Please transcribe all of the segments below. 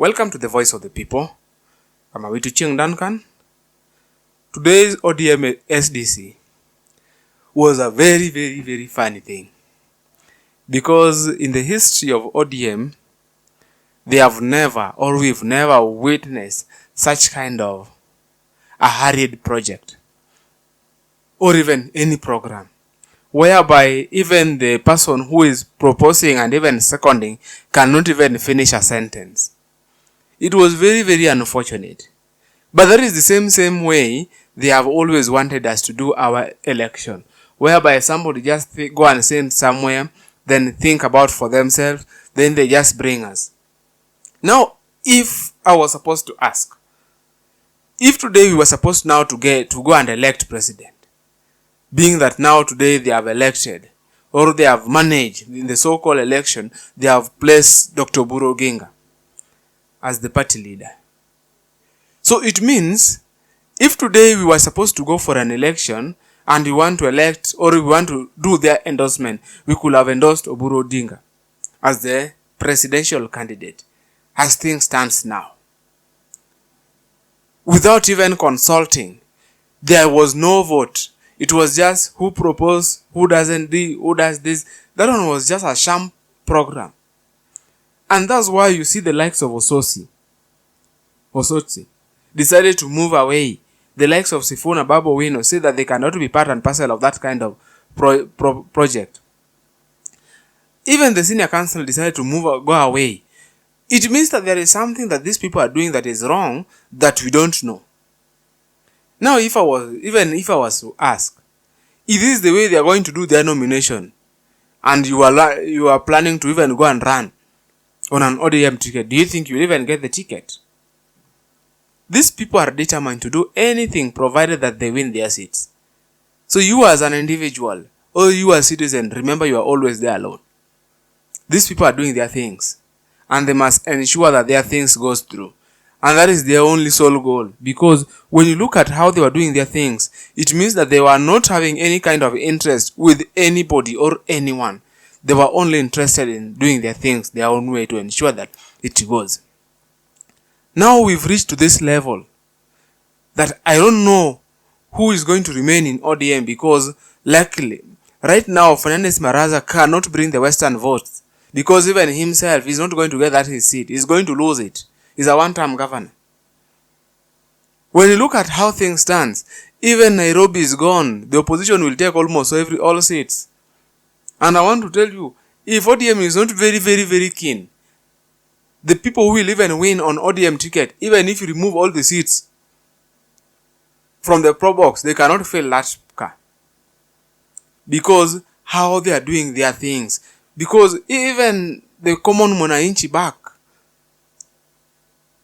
Welcome to the Voice of the People. I'm Awitu Ching Duncan. Today's ODM SDC was a very funny thing. Because in the history of ODM, we've never witnessed such kind of a hurried project or even any program whereby even the person who is proposing and even seconding cannot even finish a sentence. It was very unfortunate. But that is the same way they have always wanted us to do our election, whereby somebody just go and send somewhere, then think about for themselves, then they just bring us. Now, if I was supposed to ask, if today we were supposed now to go and elect president, being that now today they have elected, or they have managed in the so-called election, they have placed Dr. Oburu Oginga as the party leader. So it means, if today we were supposed to go for an election, and we want to elect, or we want to do their endorsement, we could have endorsed Oburu Oginga as the presidential candidate, as things stands now. Without even consulting, there was no vote. It was just who proposed, who doesn't do, who does this. That one was just a sham program. And that's why you see the likes of Osotsi decided to move away. The likes of Sifuna Babu Wino say that they cannot be part and parcel of that kind of project. Even the senior council decided to go away. It means that there is something that these people are doing that is wrong that we don't know. Now, if I was to ask, if this is the way they are going to do their nomination, and you are planning to even go and run on an ODM ticket, do you think you'll even get the ticket? These people are determined to do anything provided that they win their seats. So you as an individual, or you as a citizen, remember you are always there alone. These people are doing their things, and they must ensure that their things goes through. And that is their only sole goal. Because when you look at how they were doing their things, it means that they were not having any kind of interest with anybody or anyone. They were only interested in doing their things their own way to ensure that it goes. Now we've reached to this level that I don't know who is going to remain in ODM, because luckily, right now, Fernandez Maraza cannot bring the Western votes, because even himself is not going to get that his seat. He's going to lose it. He's a one-term governor. When you look at how things stand, even Nairobi is gone. The opposition will take almost all seats. And I want to tell you, if ODM is not very keen, the people who will even win on ODM ticket, even if you remove all the seats from the pro box, they cannot fill that car. Because how they are doing their things. Because even the common mwananchi back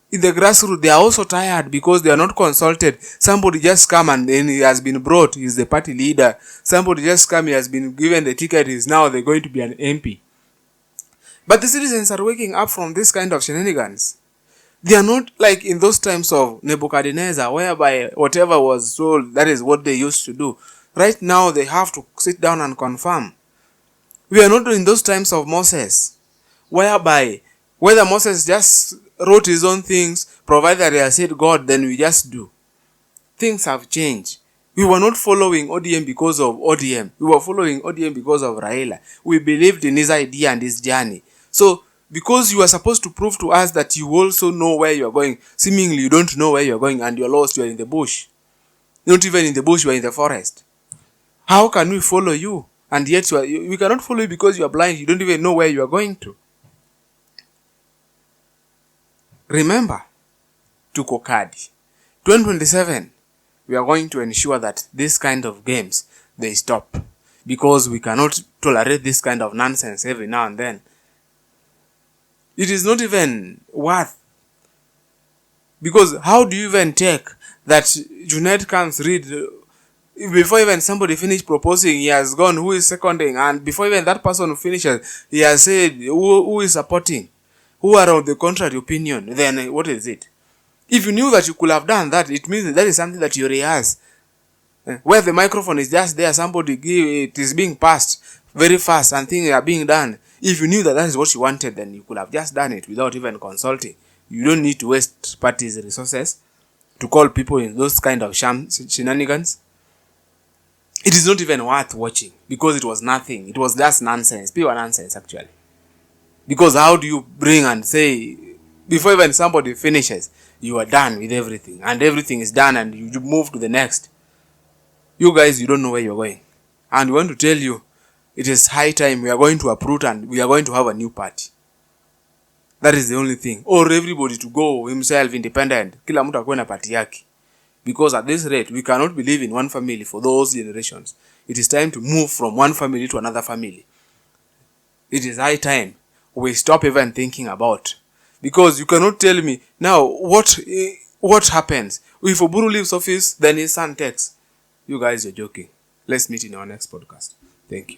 in the grassroots, they are also tired because they are not consulted. Somebody just come and then he has been brought, he is the party leader. Somebody just come, he has been given the ticket, is now they're going to be an MP. But the citizens are waking up from this kind of shenanigans. They are not like in those times of Nebuchadnezzar, whereby whatever was told, that is what they used to do. Right now, they have to sit down and confirm. We are not in those times of Moses, whereby whether Moses just wrote his own things, provided he has said God, then we just do. Things have changed. We were not following ODM because of ODM. We were following ODM because of Raila. We believed in his idea and his journey. So, because you are supposed to prove to us that you also know where you are going, seemingly you don't know where you are going and you're lost, you are in the bush. Not even in the bush, you are in the forest. How can we follow you? And yet we cannot follow you because you are blind. You don't even know where you are going to. Remember, tuko kadi. 2027, we are going to ensure that this kind of games, they stop. Because we cannot tolerate this kind of nonsense every now and then. It is not even worth. Because how do you even take that Junaid comes read, before even somebody finish proposing, he has gone, who is seconding, and before even that person finishes, he has said, who is supporting, who are of the contrary opinion, then what is it? If you knew that you could have done that, it means that is something that you rehearse. Where the microphone is just there, somebody it is being passed very fast and things are being done. If you knew that that is what you wanted, then you could have just done it without even consulting You don't need to waste parties' resources to call people in those kind of shenanigans. It is not even worth watching because it was nothing. It was just nonsense, pure nonsense actually. Because how do you bring and say, before even somebody finishes, you are done with everything and everything is done and you move to the next? You guys, you don't know where you're going. And we want to tell you, it is high time we are going to uproot and we are going to have a new party. That is the only thing. Or everybody to go himself independent. Kila mtu akuwe na party yake. Because at this rate, we cannot believe in one family for those generations. It is time to move from one family to another family. It is high time we stop even thinking about. Because you cannot tell me, now, what happens? If Oburu leaves office, then his son takes. You guys are joking. Let's meet in our next podcast. Thank you.